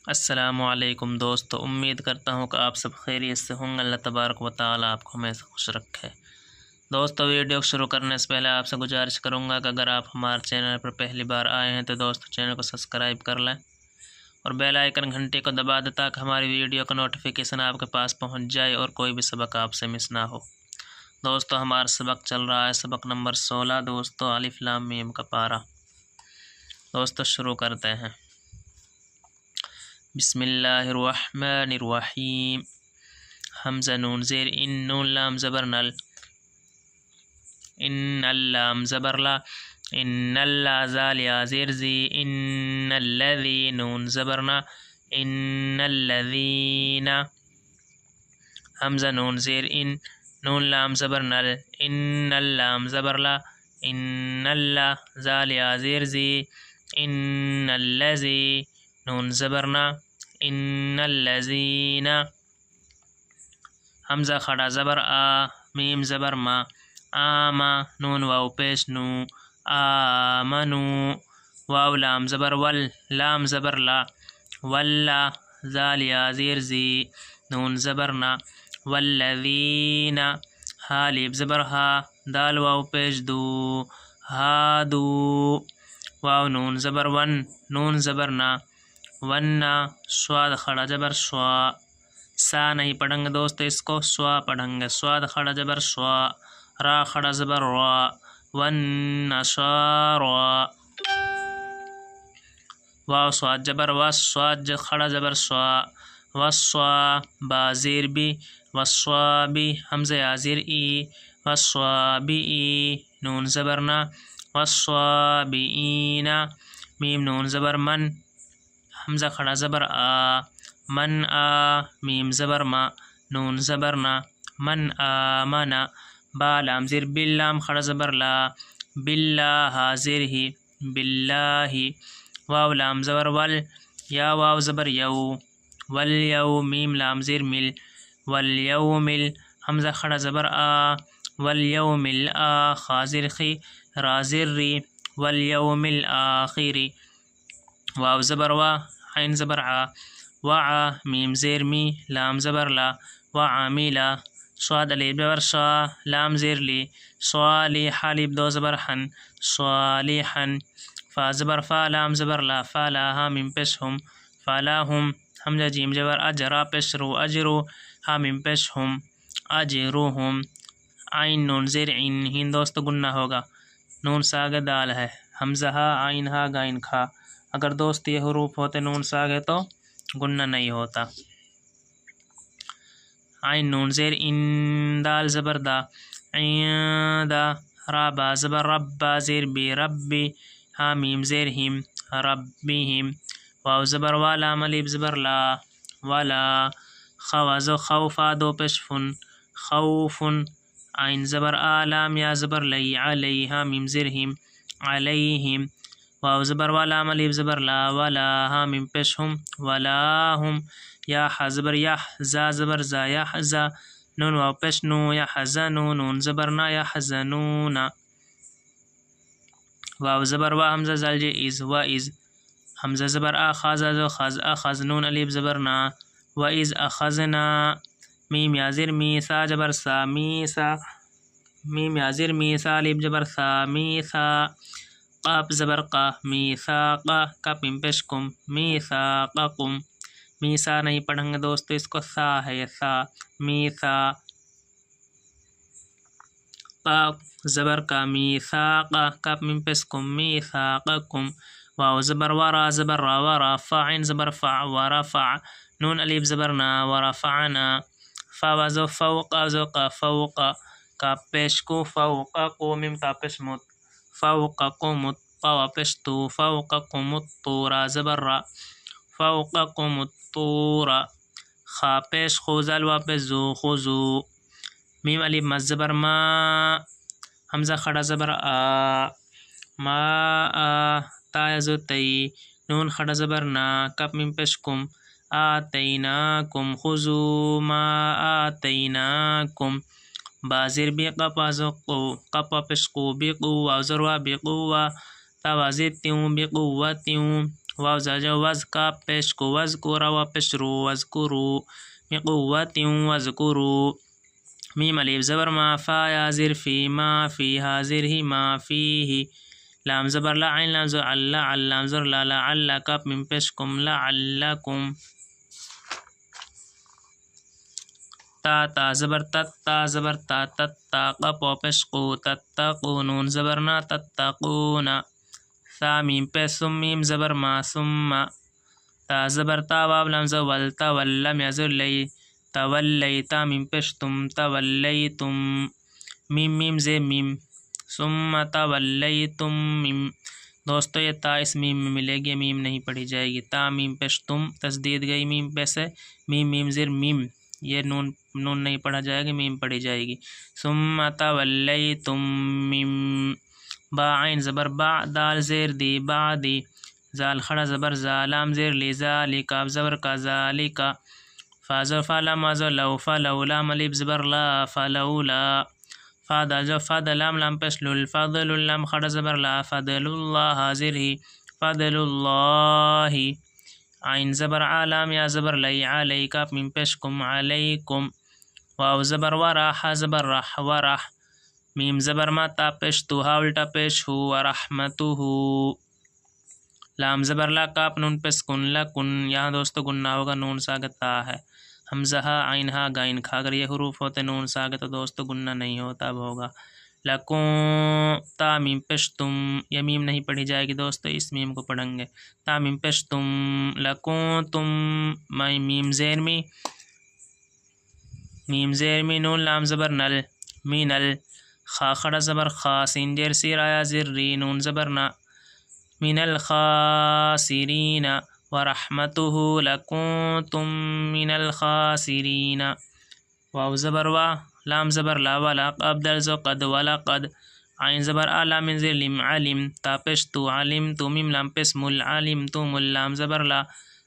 السلام علیکم دوستو، امید کرتا ہوں کہ آپ سب خیریت سے ہوں گے۔ اللہ تبارک و تعالی آپ کو ہمیشہ خوش رکھے۔ دوستو، ویڈیو شروع کرنے سے پہلے آپ سے گزارش کروں گا کہ اگر آپ ہمارے چینل پر پہلی بار آئے ہیں تو دوستو چینل کو سبسکرائب کر لیں اور بیل آئیکن گھنٹی کو دبا دیں تاکہ ہماری ویڈیو کا نوٹیفیکیشن آپ کے پاس پہنچ جائے اور کوئی بھی سبق آپ سے مس نہ ہو۔ دوستو، ہمارا سبق چل رہا ہے سبق نمبر 16 دوستو، الف لام میم کا پارہ۔ دوستو شروع کرتے ہیں۔ بسم اللہ الرحمن الرحیم۔ حمزہ نون زیر ان، نون لام زبر نل، ان اللام زبر لا، ان اللہ زال یا زیر زی، ان الذی نون زبرنا، ان الذین۔ حمزہ نون زیر ان، نون لام زبر نل، ان اللام زبر لا، ان اللہ زال یا زیر زی، ان الذی نون زبرنا، ان الذین۔ حمزہ کھڑا زبر آ، میم زبر ما، آما نون واو پیش نو، آمنو۔ واو لام زبر ول، لام زبر لا، ولا زال یا زیر زی، نون زبر نا، والذین۔ ہا لیب زبر ہا، دال واو پیش دو، ہادو۔ واو نون زبر ون، نون زبر نا، وننا۔ سواد کھڑا زبر سوا، سا نہیں پڑھیں گے دوست، اس کو سوا پڑھیں گے۔ سواد کھڑا زبر سوا، را کھڑا زبر را، والنصارى۔ واو سواد زبر وس، سواد کھڑا زبر سوا، وسوا۔ با زیر بی، وصوابی۔ حمزہ یا زیر ای، وصوابی، نون زبرنا، وصوابئین۔ میم نون زبر من، حمزہ کھڑا زبر آ، من آ، میم زبر ما، نون زبرنا، من آمنا۔ با لام زیر بل، لام کھڑا زبر لا، باللہ زیر ہی، باللہ۔ واو لام زبر ول، یا واو زبر یو، والیو۔ میم لام زیر مل، والیومل۔ حمزہ کھڑا زبر آ، والیوم الآخر زیر خی، را زیر ری، والیوم الآخر۔ واو زبر وا، عین زبر عا، وعا۔ میم زیر می، لام زبر لا، وعاملا۔ صاد الف زبر صا، لام زیر لی، صالح۔ الف دو زبر حن، صالحا۔ فا زبر فا، لام زبر لا، فلاها۔ میم پیش ہم، فلاهم۔ حمزہ جیم زبر اجرا پیش رو، اجرو۔ ہا میم پیش ہم، اجروہم۔ عین نون زیر عین، ہین دوست گنہ ہوگا، نون ساگے دال ہے، حمزہ ہا، عین ہا، غین کھا۔ اگر دوست یہ حروف ہوتے نون ساگے تو گنہ نہیں ہوتا۔ عین نون زیر ان، دال زبر دا، عیندا۔ را با زبر رب، با زیر بی، ربی۔ ہا میم زیر ہم، ربیہم۔ واو زبر وا، لام الف زبر لا، ولا۔ خوازو خوفا دو پیش فن، خوفن۔ عین زبر آ، لام یا زبر لی، علیہا۔ میم زیر ہم، علیہم۔ واو زبر وا، لام الف زبر لا، ولا۔ ہا میم پیش ہم، ولاہم۔ یا حا زبر یح، زا زبر زا، یحزا۔ نون واو پیش نو، یحزنو۔ نون زبر نا، یحزنون۔ واو زبر وا، حمزہ زال جے از، و از۔ حمزہ زبر آ، خازا زو خز، اخذ۔ نون الف زبر نا، و از اخذنا۔ میم یا زیر می، سا زبر سا، میسا۔ میم یا زیر می، سا الف زبر سا، میسا۔ قاف زبر قا، میثاقا۔ کاف میم پیش کم، میثاقکم۔ میسا نہیں پڑھیں گے دوستو، اس کو سا ہے، سا، میسا۔ قاف زبر کا، میثاقا۔ کاف میم پیش کم، میثاقکم۔ واو زبر ورا، زبر را، ورا۔ فا عین زبر فع، ورفع۔ نون الف زبر نا، ورفعنا۔ فا وزو فوق، ازو قا، فوق۔ کاف پیش کو، فوقکو۔ میم تا پیش مت، فوقکم الطوا پیش تو، فوقکم الطور زبر را، فوقکم الطور۔ خا پیش خو، زال وا پیش زو، خذو۔ میم الف مد زبر ما، حمزہ کھڑا زبر آ، ما آ۔ تا زو تی، نون کھڑا زبر نا، کاف میم پیش کم، آتیناکم، خذو ما آتیناکم۔ با زیر بی، قپا زو قو، قپا پیش قو، بقوة، زروا بقوة۔ تا وازیر تیوں، بقوتیوں۔ واو زاجو وز کاف پیش کو وذکر و پیش رو وذکرو بقوت وذکرو میم الف زبر ما فا یا زر فی ما فی حاضر ہی ما فیہ لام زبر لا عین لام زبر اللہ علام زبر لا لعل کاف میم پیش کم لعلکم تا زبر تا زبر تا قاف و پیش قو تتقو نون زبر نا تتقون ثا میم پیش ثم میم زبر ما ثم تا زبر تا واو لام زبر ولتا ولم یزر لی تولیتا میم پیش تم تولیتم میم زے میم ثم تولیتم میم دوستو یہ تا اس میم میں ملے گی میم نہیں پڑھی جائے گی تا میم پیش تم تشدید گئی میم پیسے میم زر میم یہ نون نہیں پڑھا جائے گا میم پڑھی جائے گی ثم تولیتم میم با عین زبر با دال زیر دی بعدی زال خڑا زبر زالام زیر لی ذالک زبر کا ذالک فا زبر فا لام زبر لو فلولا الف زبر لا فلولا فا لام لام پیش لل فضل لام خڑا زبر لا فضل اللہ حاضر ہی فضل اللہ عین زبر عالام یا زبر لی علیک میم پیش کم علیکم واو زبر وراح زبر رح ورح میم زبر ما تا پیش تو ہا الٹا پیش ہو ورحمتہ لام زبر لا کاپ نون پیش کن لکن یہاں دوستو گننا ہوگا نون ساگت تا ہے حمزہ عین ہا گائن کھا اگر یہ حروف ہوتے نون ساگت تو دوستو گننا نہیں ہوتا اب ہوگا لکون تا میم پیش تم یہ میم نہیں پڑھی جائے گی دوستو اس میم کو پڑھیں گے تا میم پیش تم لکون تم میم زیر می نون لام زبر نل مینل خا خڑا زبر خا سین جیر سیر آیا زر ری نون زبر نا من الخاسرین ورحمته لکنتم من الخاسرین واو زبر وا لام زبر لا ولا ابدل زو قد ولا قد عین زبر آلا من زر لم علم تا پیش تو علم تو میم لام پیش مل علم تو مل لام زبر لا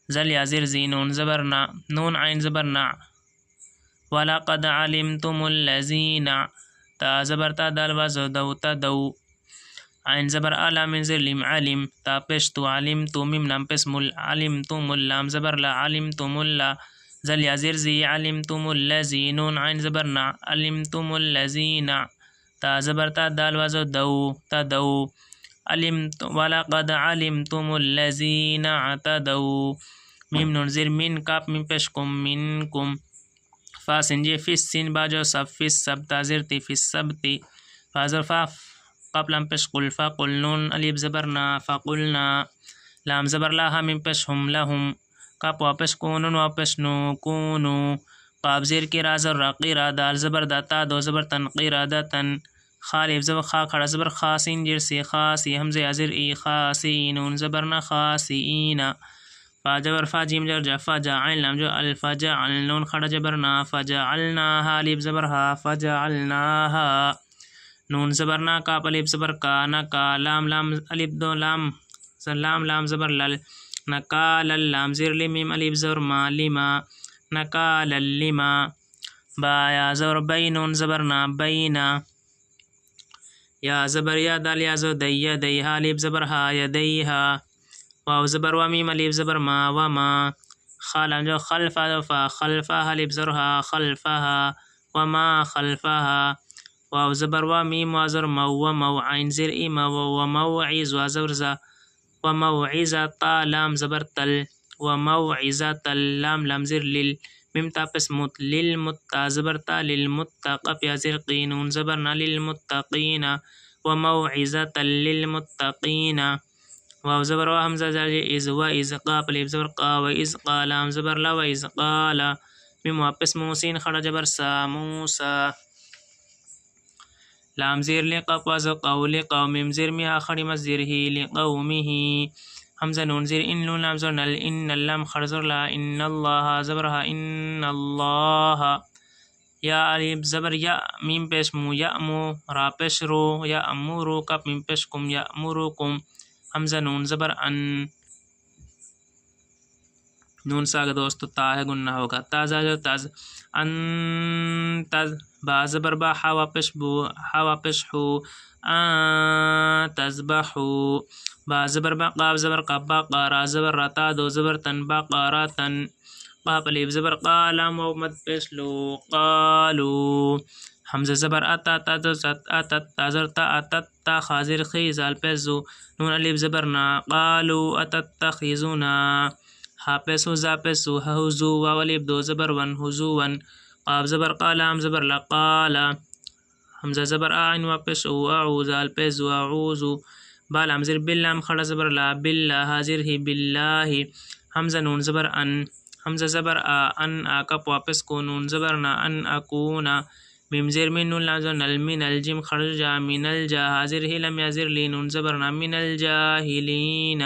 زل یا زر زی نون زبر نا نون عین زبر نا وَلَقَدْ عَلِمْتُمُ الَّذِينَ تا زبر تا دال وزو دو تا دو عین زبر آلا من زر لم علم تا پیش تو علم تو میم لام پیش مل علم تو مل لام زبر لا علم تو مل لا زل یا زر زی علم تم الذی نون عین زبر نا علم تم الذین تا زبر تا دال وزو دو تا دو علم وَلَقَدْ عَلِمْتُمُ الَّذِينَ اعْتَدَوْا میم نون زر من کاپ میم پیش کم منکم فا سنجی فی السین باجو سب فی السب تازر تی فی السبتی فازر فا قاپ لام پیش قل فا قل نون الف زبر نا فقلنا لام زبر لا ہا میم پیش ہم لہم کاپ واپس کونون واپس نو کونو قاب زیر کی رازر راقی را دال زبر داتا دو زبر تنقی را دتن خالف زبر خا کھڑا زبر خاسین جر سی خاسی حمزہ ازر ای خاسینون زبر نا خاسین فا جبر فا جیم جر جفا جعل لام جو الفجعل نون خڑا جبر نا فجعلناها الف زبر ها فجعلناها نون زبر نا کاپ الف زبر کا نکا لام لام الف دو لام لام زبر لل نکال لام زر لمیم الف زبر ما لما نکال لما با یا زبر بی نون زبر نا بینا یا زبر یا دال یا زو دی دیها الف زبر ها یدیها واو زبر و میم الف زبر ما و ما خالم جو خلفا فا خلفا الف زبر ها خلفها و ما خلفها واو زبر و میم و زر مو و مو عین زر ای مو و موعز و زبر ز و موعظة لام زبر تل و موعظة لام لام زر لل میم تا پس مت للمتا زبر تا للمتق یا زر قینون زبر نا للمتقین و موعظة للمتقین واو زبر و حمزہ زر از و از قاپ الف زبر قا و از قا لام زبر لا و از قالا میم واپس موسین خڑا جبر سا موسا لام زیر لقاپ وزو قول قوم میم زر میہا خڑی مزر ہی لقومه حمزہ نون زیر ان نون لام زر نل ان اللام خڑ زر لا ان اللہ زبرها ان اللہ یا الف زبر یا میم پیش مو یأمو را پیش رو یأمورو کاپ میم پیش کم یأمورکم حمزہ نون زبر ان نون ساگ دوستو تا ہے گننا ہوگا. تاز تاز ان تاز. با زبر با ہا واپس بو ہا واپس ہو تذبحو. با زبر با قاب زبر قاب با قارا زبر را تا دو زبر تن با قارا تن. قاف الف زبر قالم و مد پیسلو قالو. حمزه زبر اتا تا اتت تازر تا اتت تا خازر خیز الپزو. نون الف زبر نا قالو اتتخذونا. ها پیسو زا پیسو هزو واو الف دو زبر ون هزو ون. قاف زبر قالام زبر لا قالا. حمزه زبر آعین واپس او اعوذ الپزو اعوذو. با لام زر باللام خڑا زبر لا باللہ حاضر ہی باللہ. حمزه نون زبر ان. حمزه زبر ان کپ واپس کو نون زبر نا ان اکونا. میم زیر من نون لازم نل من الجم خرج جا من الجا حاضر ہی لم یازر لی نون زبر نا من الجاہلین.